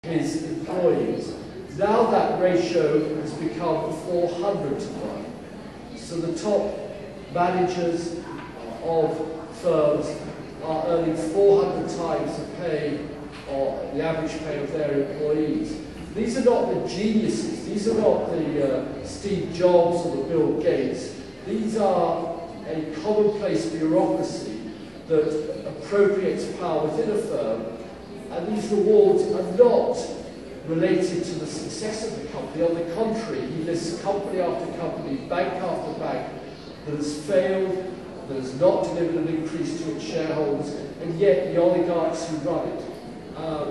his employees. Now that ratio has become 400 to 1. So the top managers of firms are earning 400 times the pay, or the average pay of their employees. These are not the geniuses, these are not the Steve Jobs or the Bill Gates. These are a commonplace bureaucracy that appropriates power within a firm, and these rewards are not related to the success of the company. On the contrary, he lists company after company, bank after bank, that has failed, that has not delivered an increase to its shareholders, and yet the oligarchs who run it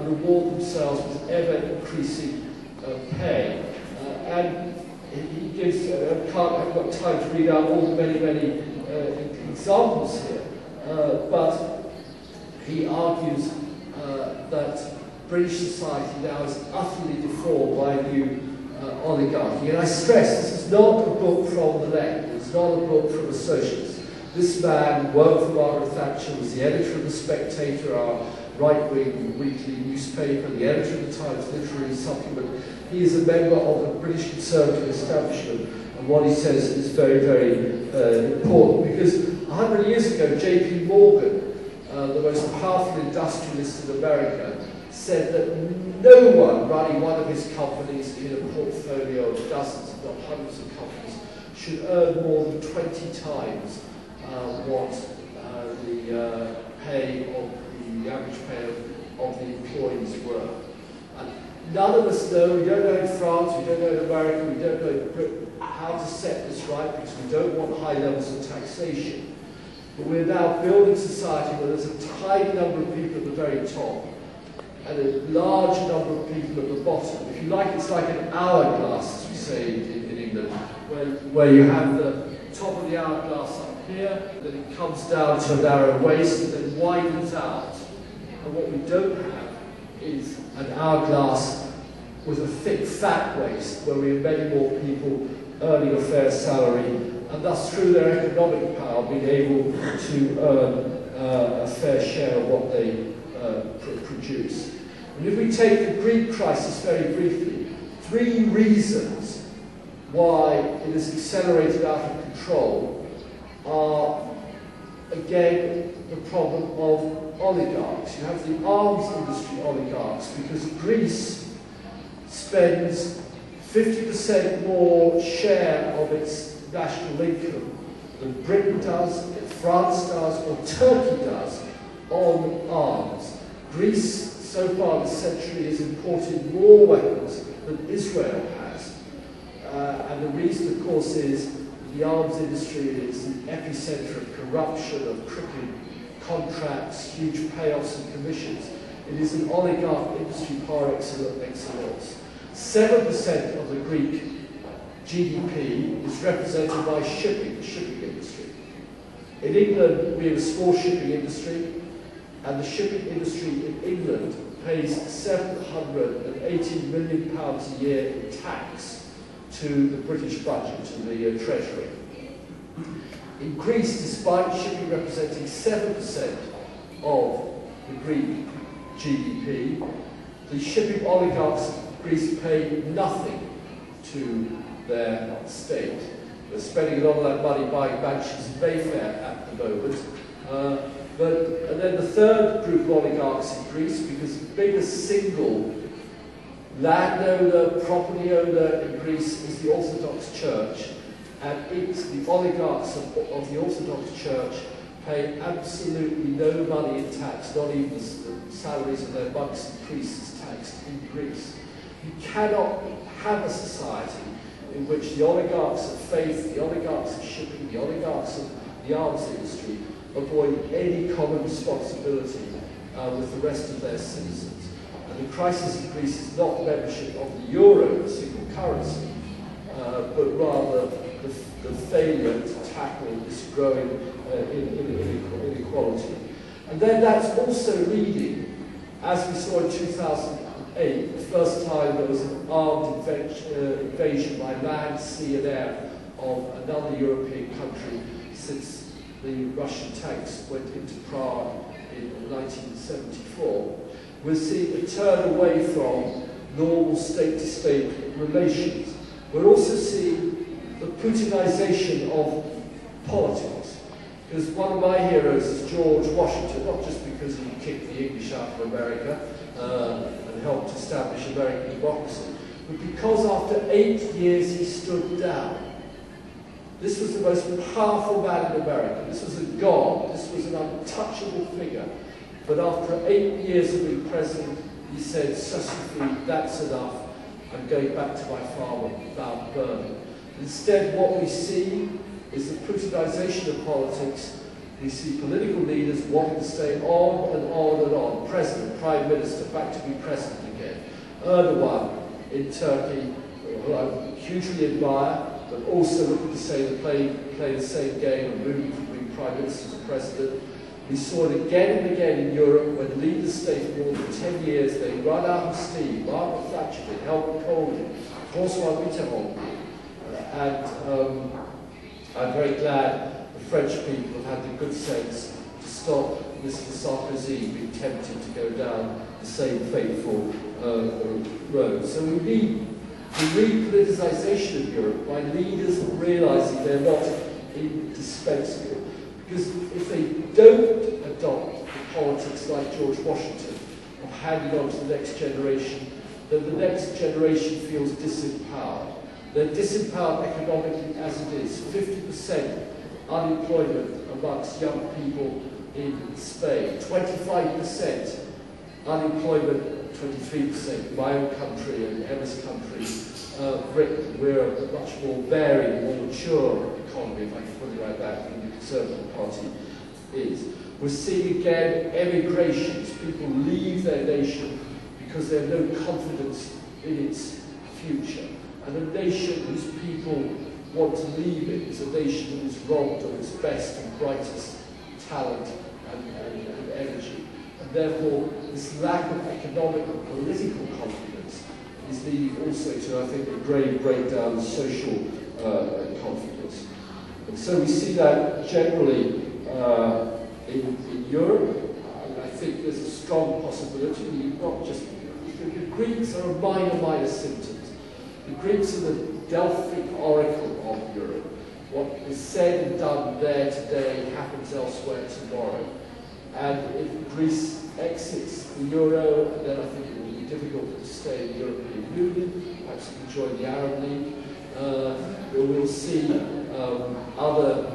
reward themselves with ever-increasing pay. And he gives, I've got time to read out all the many examples here, but he argues that British society now is utterly deformed by a new oligarchy. And I stress, this is not a book from the left, it's not a book from a socialist. This man worked for Margaret Thatcher, was the editor of The Spectator, our right-wing weekly newspaper, the editor of the Times Literary Supplement. He is a member of the British Conservative establishment, and what he says is very important, because 100 years ago, J.P. Morgan, the most powerful industrialist in America, said that no one running one of his companies in a portfolio of dozens, if not hundreds of companies, should earn more than 20 times what the pay of the average pay of the employees were. And none of us know, we don't know in France, we don't know in America, we don't know in Britain how to set this right, because we don't want high levels of taxation. But we're now building a society where there's a tiny number of people at the very top and a large number of people at the bottom. If you like, it's like an hourglass, as we say in England, where you have the top of the hourglass up here, then it comes down to a narrow waist and then widens out. And what we don't have is an hourglass with a thick, fat waist, where we have many more people earning a fair salary, and thus through their economic power being able to earn a fair share of what they produce. And if we take the Greek crisis very briefly, 3 reasons why it has accelerated out of control are, again, the problem of oligarchs. You have the arms industry oligarchs, because Greece spends 50% more share of its national income than Britain does, than France does, or Turkey does on arms. Greece, so far this century, has imported more weapons than Israel has. And the reason, of course, is the arms industry is the epicenter of corruption, of crooked contracts, huge payoffs and commissions. It is an oligarch industry par excellence. 7% of the Greek GDP is represented by shipping, the shipping industry. In England, we have a small shipping industry, and the shipping industry in England pays £780 million a year in tax to the British budget, to the Treasury. In Greece, despite shipping representing 7% of the Greek GDP, the shipping oligarchs of Greece pay nothing to their state. They're spending a lot of that money buying mansions in Mayfair at the moment. And then the third group of oligarchs in Greece, because the biggest single landowner, property owner in Greece is the Orthodox Church, and the oligarchs of the Orthodox Church pay absolutely no money in tax, not even the salaries of their monks and priests taxed in Greece. You cannot have a society in which the oligarchs of faith, the oligarchs of shipping, the oligarchs of the arms industry avoid any common responsibility with the rest of their citizens. And the crisis in Greece is not membership of the euro, the single currency, but rather the failure to tackle this growing inequality. And then that's also leading, as we saw in 2008, the first time there was an armed invasion by land, sea and air of another European country since the Russian tanks went into Prague in 1974. We're seeing a turn away from normal state-to-state relations. We're also seeing the Putinization of politics. Because one of my heroes is George Washington, not just because he kicked the English out of America and helped establish American democracy, but because after 8 years he stood down. This was the most powerful man in America. This was a god. This was an untouchable figure. But after 8 years of being president, he said, "Sussy, that's enough. I'm going back to my farm without burning." Instead, what we see is the Putinization of politics. We see political leaders wanting to stay on and on and on. President, Prime Minister, back to be president again. Erdogan in Turkey, who I hugely admire, but also looking to say they play the same game and moving from being Prime Minister to President. We saw it again and again in Europe when leaders stay for more than 10 years, they run out of steam. Margaret Thatcher did, Helmut Kohl did, François Mitterrand did. And I'm very glad the French people have had the good sense to stop Mr. Sarkozy being tempted to go down the same fateful road. So we need the re-politicization of Europe by leaders realizing they're not indispensable. Because if they don't adopt the politics like George Washington of handing on to the next generation, then the next generation feels disempowered. They're disempowered economically as it is. 50% unemployment amongst young people in Spain. 25% unemployment, 23% in my own country and Emma's country, Britain. We're a much more varied, more mature economy, if I can put it like that, than the Conservative Party is. We're seeing again emigrations. People leave their nation because they have no confidence in its future. And a nation whose people want to leave it is a nation that is robbed of its best and brightest talent and energy. And therefore, this lack of economic and political confidence is leading also to, I think, a grave breakdown of social confidence. And so we see that generally in Europe. And I think there's a strong possibility that you've got just, the Greeks are a minor symptoms. The Greeks are the Delphic oracle of Europe. What is said and done there today happens elsewhere tomorrow. And if Greece exits the euro, then I think it will be difficult to stay in the European Union, perhaps it can join the Arab League. We'll see other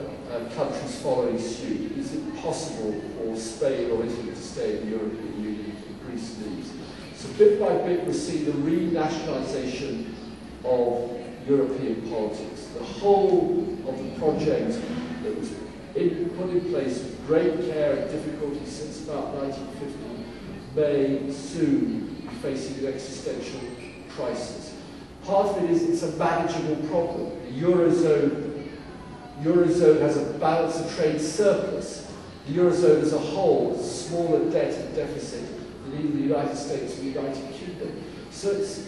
countries following suit. Is it possible for Spain or Italy to stay in the European Union if Greece leaves? So bit by bit we'll see the renationalisation of European politics. The whole of the project that was put in place with great care and difficulty since about 1950 may soon be facing an existential crisis. Part of it is it's a manageable problem. The Eurozone has a balance of trade surplus. The Eurozone as a whole has a smaller debt and deficit than either the United States or the United Kingdom. So it's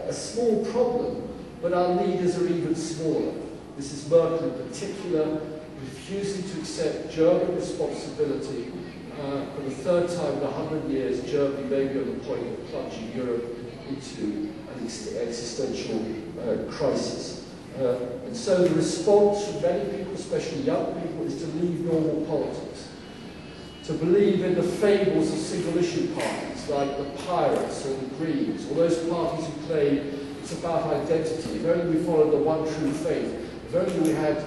a small problem, but our leaders are even smaller. Mrs. Merkel in particular, refusing to accept German responsibility. For the third time in 100 years, Germany may be on the point of plunging Europe into an existential crisis. And so the response from many people, especially young people, is to leave normal politics, to believe in the fables of single-issue parties like the Pirates or the Greens, or those parties who claim it's about identity. If only we followed the one true faith, if only we had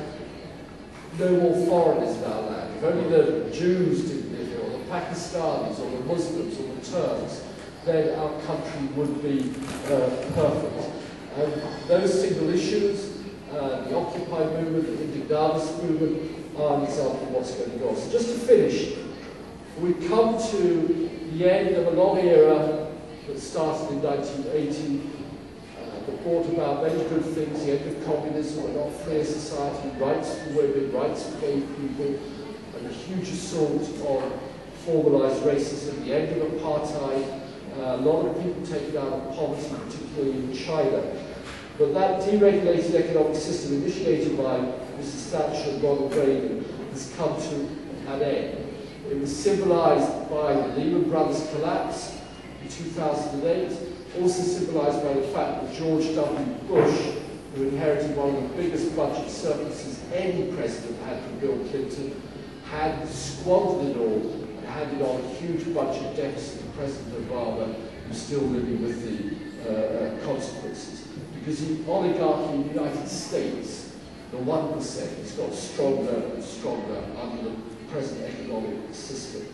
no more foreigners in our land, if only the Jews didn't live here, or the Pakistanis, or the Muslims, or the Turks, then our country would be perfect. Those single issues, the Occupy movement, the Indignavus movement, are an example of what's going on. So just to finish, we come to the end of a long era that started in 1980, that brought about many good things: the end of communism, a lot freer society, rights for women, rights for gay people, and a huge assault on formalised racism, the end of apartheid, a lot of people taken out of poverty, particularly in China. But that deregulated economic system initiated by Mrs. Thatcher and Ronald Reagan has come to an end. It was symbolised by the Lehman Brothers collapse in 2008, also symbolised by the fact that George W. Bush, who inherited one of the biggest budget surpluses any president had from Bill Clinton, had squandered it all and handed on a huge budget deficit to President Obama, who's still living with the consequences. Because the oligarchy in the United States, the 1%, has got stronger and stronger under the present economic system.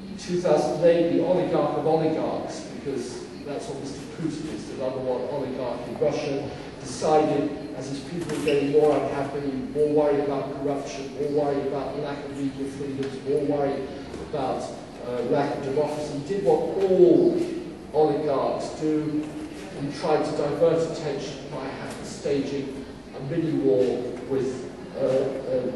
In 2008, the oligarch of oligarchs, because that's what Mr. Putin is, the number one oligarch in Russia, decided, as his people were getting more unhappy, more worried about corruption, more worried about lack of legal freedoms, more worried about lack of democracy, he did what all oligarchs do, and tried to divert attention by staging a mini-war with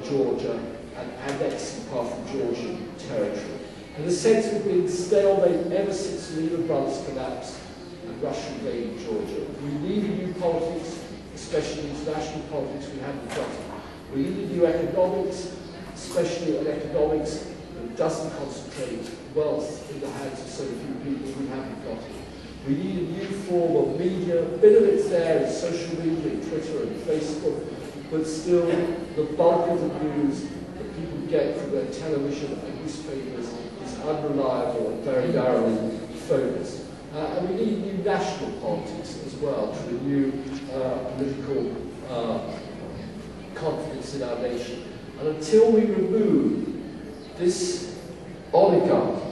Georgia and annexing part of Georgian territory. And the sense has been stalemate ever since Lehman Brothers collapsed and Russia invaded Georgia. We need a new politics, especially international politics we haven't got it. We need a new economics, especially an economics that doesn't concentrate wealth in the hands of so few people we haven't got it. We need a new form of media. A bit of it's there in social media, Twitter and Facebook, but still the bulk of the news that people get from their television and newspapers is unreliable and very narrowly focused. And we need new national politics as well to renew political confidence in our nation. And until we remove this oligarchy,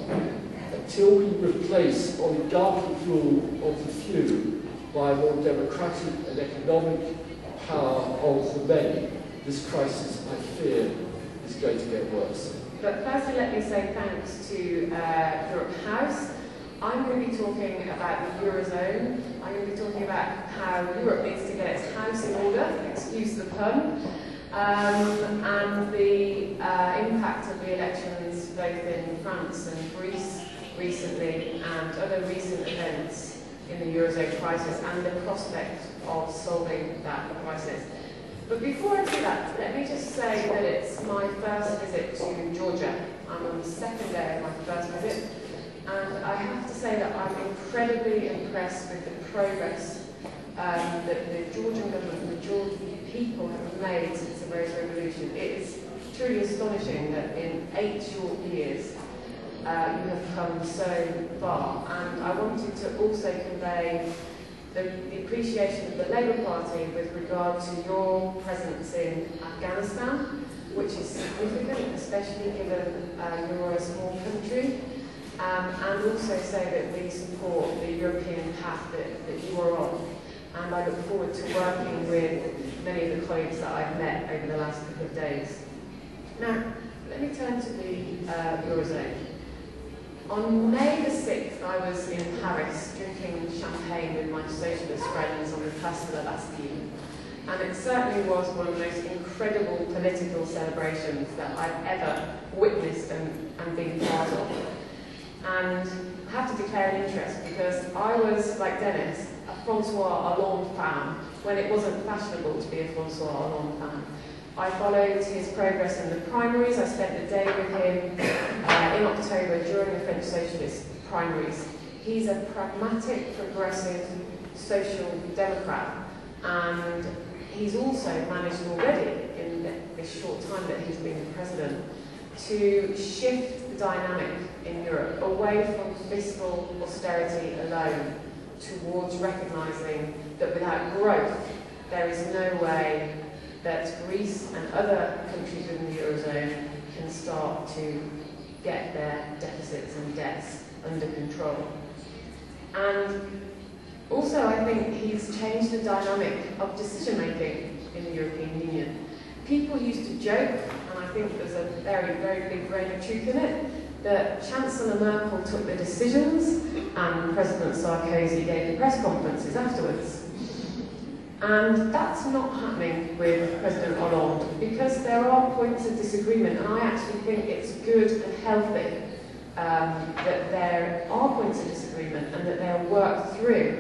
until we replace oligarchic rule of the few by a more democratic and economic power of the many, this crisis, I fear, is going to get worse. But firstly, let me say thanks to Europe House. I'm going to be talking about the Eurozone. I'm going to be talking about how Europe needs to get its house in order, excuse the pun, and the impact of the elections both in France and Greece recently and other recent events in the Eurozone crisis and the prospect of solving that crisis. But before I do that, let me just say that it's my first visit to Georgia. I'm on the second day of my first visit, and I have to say that I'm incredibly impressed with the progress that the Georgian government and the Georgian people have made since the Rose Revolution. It is truly astonishing that in 8 short years you have come so far. And I wanted to also convey the appreciation of the Labour Party with regard to your presence in Afghanistan, which is significant, especially given you're a small country, and also say that we support the European path that you are on. And I look forward to working with many of the colleagues that I've met over the last couple of days. Now, let me turn to the Eurozone. On May the 6th, I was in Paris drinking champagne with my socialist friends on the Place de la Bastille. And it certainly was one of the most incredible political celebrations that I've ever witnessed and been part of. And I have to declare an interest because I was, like Dennis, a Francois Hollande fan when it wasn't fashionable to be a Francois Hollande fan. I followed his progress in the primaries. I spent the day with him in October during the French Socialist primaries. He's a pragmatic, progressive, social democrat, and he's also managed already in this short time that he's been the president to shift the dynamic in Europe away from fiscal austerity alone towards recognising that without growth there is no way that Greece and other countries within the Eurozone can start to get their deficits and debts under control. And also I think he's changed the dynamic of decision-making in the European Union. People used to joke, and I think there's a very, very big grain of truth in it, that Chancellor Merkel took the decisions and President Sarkozy gave the press conferences afterwards. And that's not happening with President Hollande because there are points of disagreement, and I actually think it's good and healthy that there are points of disagreement and that they are worked through.